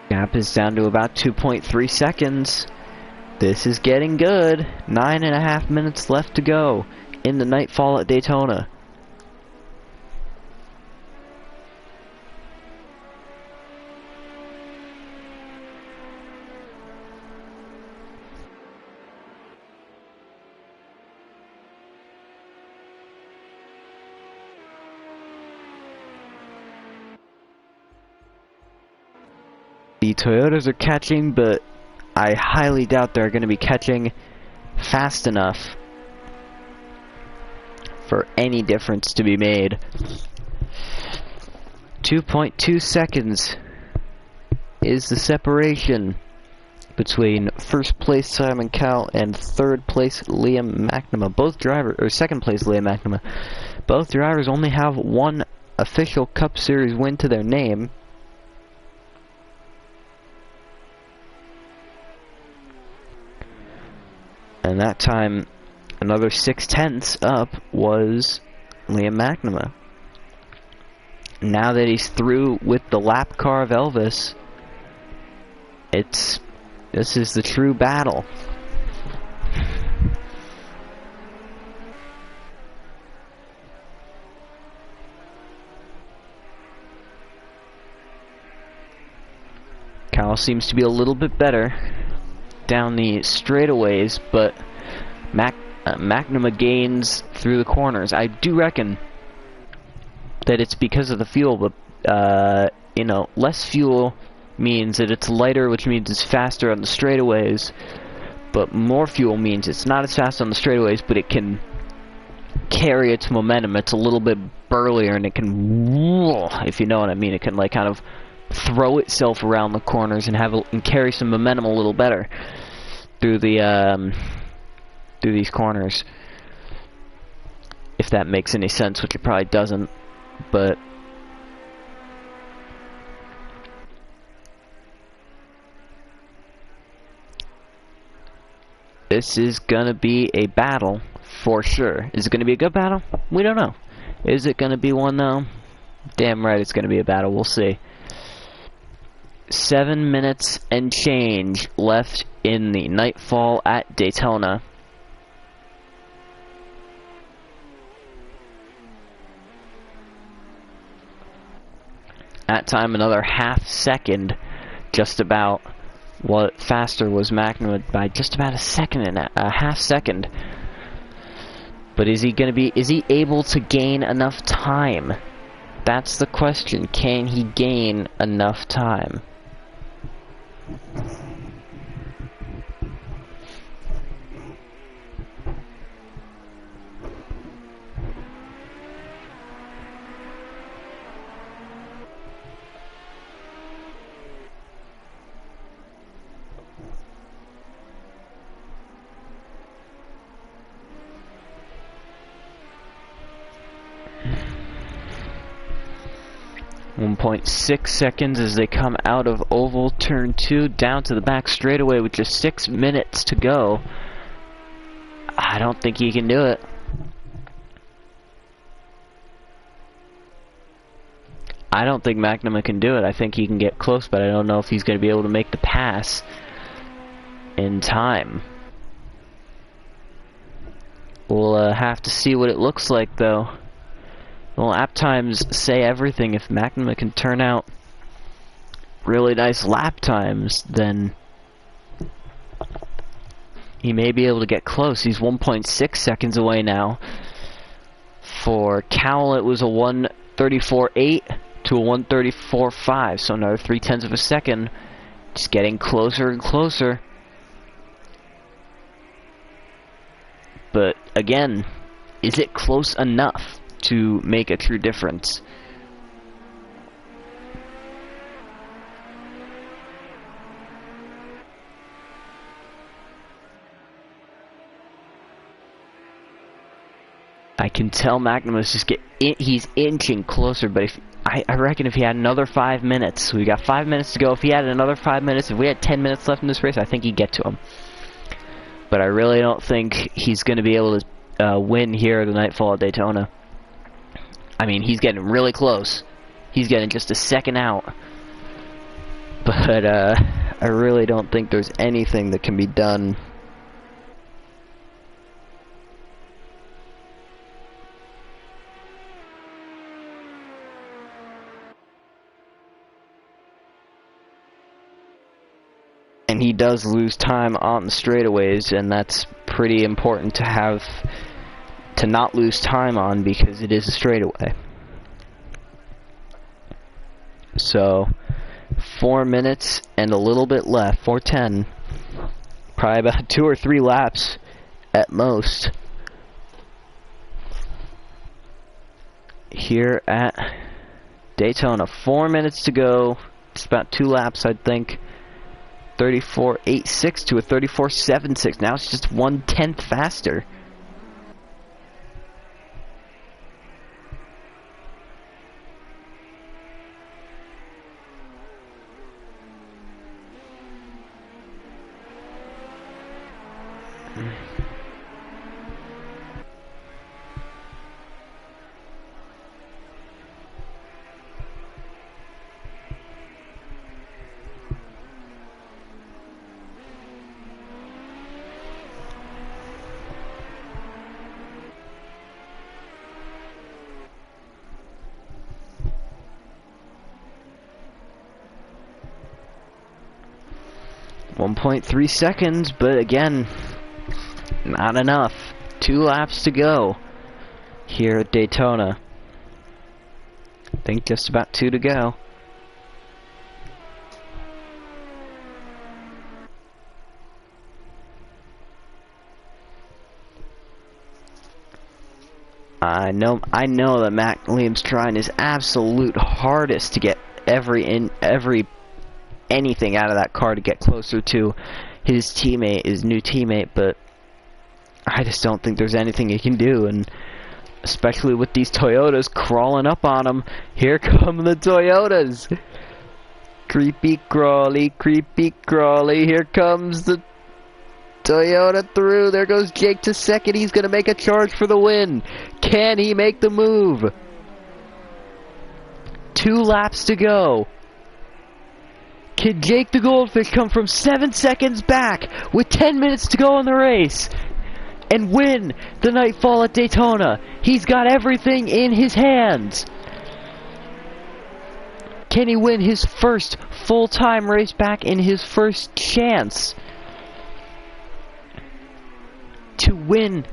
Gap is down to about 2.3 seconds. This is getting good. 9.5 minutes left to go in the nightfall at Daytona. The Toyotas are catching, but I highly doubt they're going to be catching fast enough for any difference to be made. 2.2 seconds is the separation between first place Simon Cowell and third place Liam McNamara. Both drivers, or second place Liam McNamara, both drivers only have one official Cup Series win to their name. And that time, another 6/10 up was Liam McNamara. Now that he's through with the lap car of Elvis, this is the true battle. Cowell seems to be a little bit better down the straightaways, but McNamara gains through the corners. I do reckon that it's because of the fuel, but you know, less fuel means that it's lighter, which means it's faster on the straightaways, but more fuel means it's not as fast on the straightaways, but it can carry its momentum. It's a little bit burlier, and it can, if you know what I mean, it can like kind of throw itself around the corners and and carry some momentum a little better through the through these corners, if that makes any sense, which it probably doesn't. But this is gonna be a battle for sure. Is it gonna be a good battle? We don't know. Is it gonna be one though? Damn right it's gonna be a battle. We'll see. 7 minutes and change left in the Nightfall at Daytona. That time another half second, just about. What faster was McNamara by just about a half second. But is he able to gain enough time? That's the question. Can he gain enough time? .6 seconds as they come out of oval turn 2 down to the back straightaway with just 6 minutes to go. I don't think he can do it. I don't think McNamara can do it. I think he can get close, but I don't know if he's going to be able to make the pass in time. We'll have to see what it looks like, though. Well, lap times say everything. If McNamara can turn out really nice lap times, then he may be able to get close. He's 1.6 seconds away now. For Cowell, it was a 1:34.8 to a 1:34.5, so another 0.3 of a second. Just getting closer and closer. But again, is it close enough to make a true difference? I can tell McNamara's just he's inching closer, but if I reckon if he had another 5 minutes, we got 5 minutes to go. If he had another 5 minutes, if we had 10 minutes left in this race, I think he'd get to him. But I really don't think he's going to be able to win here at the Nightfall at Daytona. I mean, he's getting really close. He's getting just a second out. But I really don't think there's anything that can be done. And he does lose time on the straightaways, and that's pretty important to have, to not lose time on, because it is a straightaway. So 4 minutes and a little bit left, 4:10 Probably about 2 or 3 laps at most. Here at Daytona. 4 minutes to go. It's about 2 laps, I think. 34.86 to a 34.76. Now it's just 1/10 faster. .3 seconds, but again, not enough. 2 laps to go here at Daytona. I think just about 2 to go. I know that Matt Liam's trying his absolute hardest to get anything out of that car to get closer to his new teammate, but I just don't think there's anything he can do, and especially with these Toyotas crawling up on him. Here come the Toyotas. Creepy crawly, here comes the Toyota through. There goes Jake to second. He's gonna make a charge for the win. Can he make the move? 2 laps to go. Can Jake the Goldfish come from 7 seconds back with 10 minutes to go in the race and win the Nightfall at Daytona? He's got everything in his hands. Can he win his first full-time race back in his first chance to win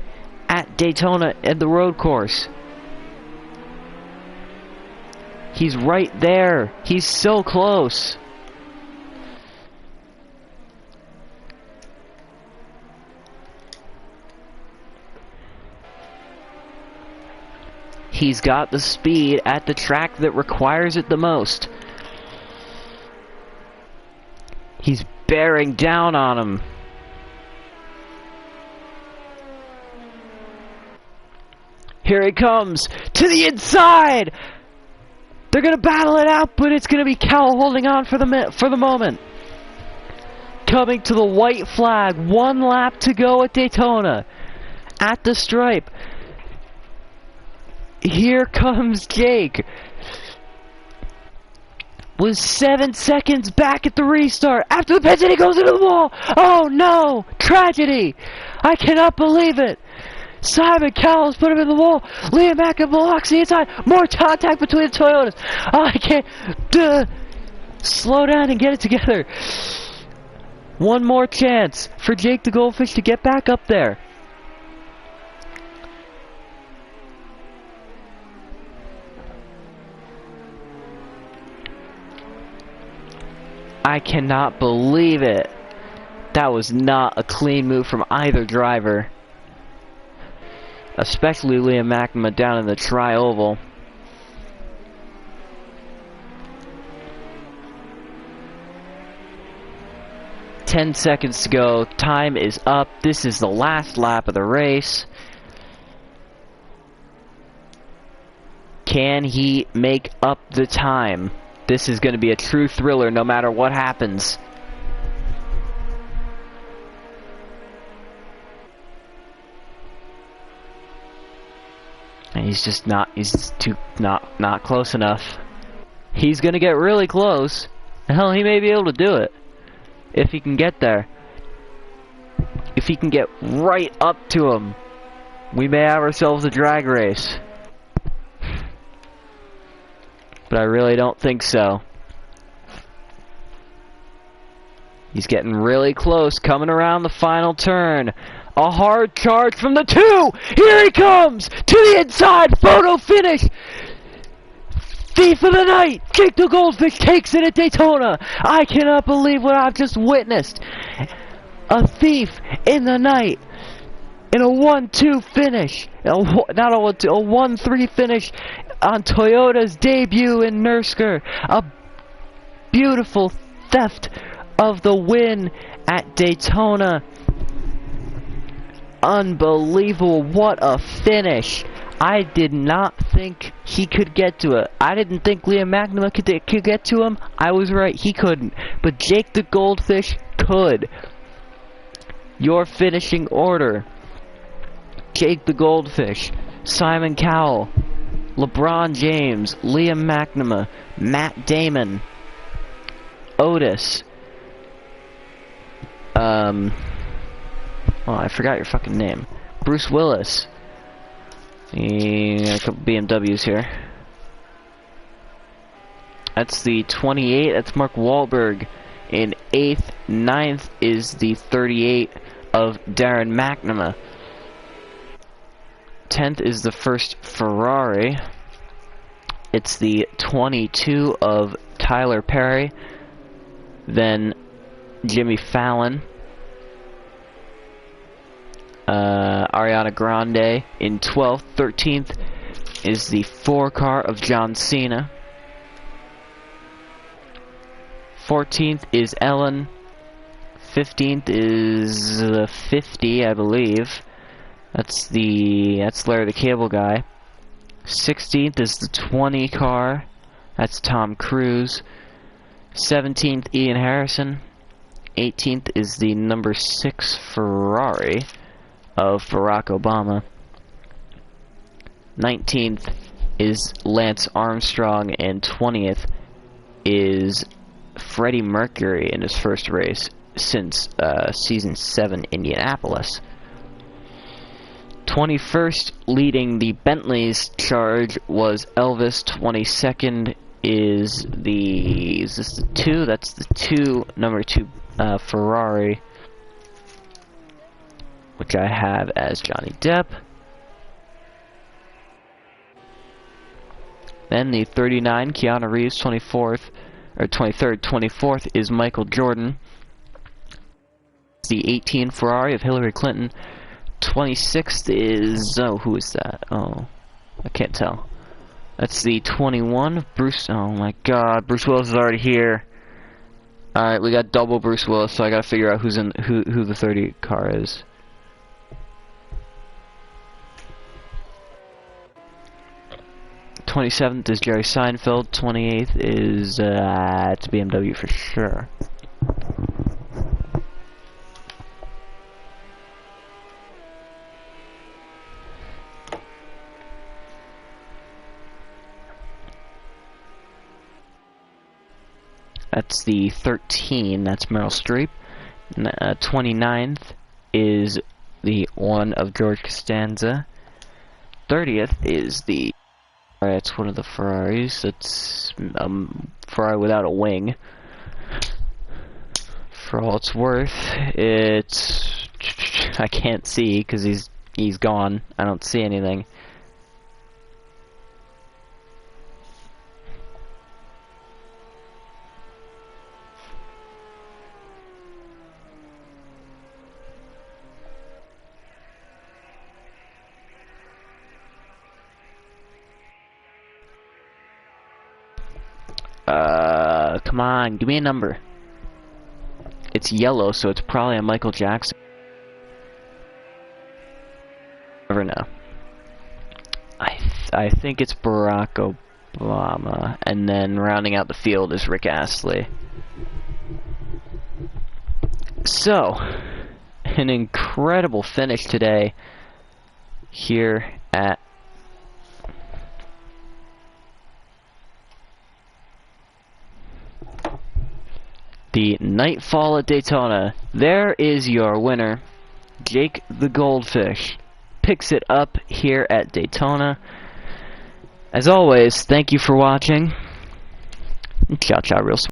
at Daytona at the road course? He's right there. He's so close. He's got the speed at the track that requires it the most. He's bearing down on him. Here he comes to the inside. They're gonna battle it out, but it's gonna be Cal holding on for the moment. Coming to the white flag. 1 lap to go at Daytona. At the stripe. Here comes Jake. Was 7 seconds back at the restart. After the pit, he goes into the wall. Oh no! Tragedy! I cannot believe it. Simon Cowles put him in the wall. Liam Mack blocks the inside. More contact between the Toyotas. Oh, I can't. Slow down and get it together. One more chance for Jake the Goldfish to get back up there. I cannot believe it. That was not a clean move from either driver. Especially Liam McNamara down in the tri-oval. Ten seconds to go. Time is up. This is the last lap of the race. Can he make up the time? This is going to be a true thriller no matter what happens. And he's just not, not close enough. He's going to get really close. Hell, he may be able to do it. If he can get there. If he can get right up to him, we may have ourselves a drag race. But I really don't think so. He's getting really close, coming around the final turn. A hard charge from the 2! Here he comes! To the inside! Photo finish! Thief of the night! Jake the Goldfish takes it at Daytona! I cannot believe what I've just witnessed. a thief in the night in a 1-2 finish. Not a 1-2, a 1-3 finish on Toyota's debut in Nurrscurr. A beautiful theft of the win at Daytona. Unbelievable. What a finish. I did not think he could get to it. I didn't think Liam McNamara could get to him. I was right, he couldn't. But Jake the Goldfish could. Your finishing order: Jake the Goldfish, Simon Cowell, LeBron James, Liam McNamara, Matt Damon, Otis, well, I forgot your fucking name. Bruce Willis. A couple BMWs here. That's the 28. That's Mark Wahlberg in 8th. 9th is the 38 of Darren McNamara. 10th is the first Ferrari. It's the 22 of Tyler Perry. Then Jimmy Fallon. Ariana Grande in 12th. 13th is the 4 car of John Cena. 14th is Ellen. 15th is the 50, I believe. That's Larry the Cable Guy. 16th is the 20 car. That's Tom Cruise. 17th, Ian Harrison. 18th is the number 6 Ferrari of Barack Obama. 19th is Lance Armstrong, and 20th is Freddie Mercury in his first race since season 7 Indianapolis. 21st, leading the Bentley's charge, was Elvis. 22nd is this the 2? That's the number 2 Ferrari, which I have as Johnny Depp. Then the 39, Keanu Reeves. 24th, or 23rd, 24th is Michael Jordan. The 18 Ferrari of Hillary Clinton. 26th is, who is that? Oh, I can't tell. That's the 21 Bruce. Oh my God, Bruce Willis is already here. All right, we got double Bruce Willis, so I gotta figure out who the 30 car is. '27th is Jerry Seinfeld. 28th is it's a BMW for sure. That's the 13, that's Meryl Streep. 29th is the 1 of George Costanza. 30th is the, it's one of the Ferraris. It's Ferrari without a wing. For all it's worth, it's, I can't see because he's gone. I don't see anything. Come on, give me a number. It's yellow, so it's probably a Michael Jackson. Never know. I think it's Barack Obama, and then rounding out the field is Rick Astley. So, an incredible finish today here at the Nightfall at Daytona. There is your winner. Jake the Goldfish picks it up here at Daytona. As always, thank you for watching. Ciao, ciao, real soon.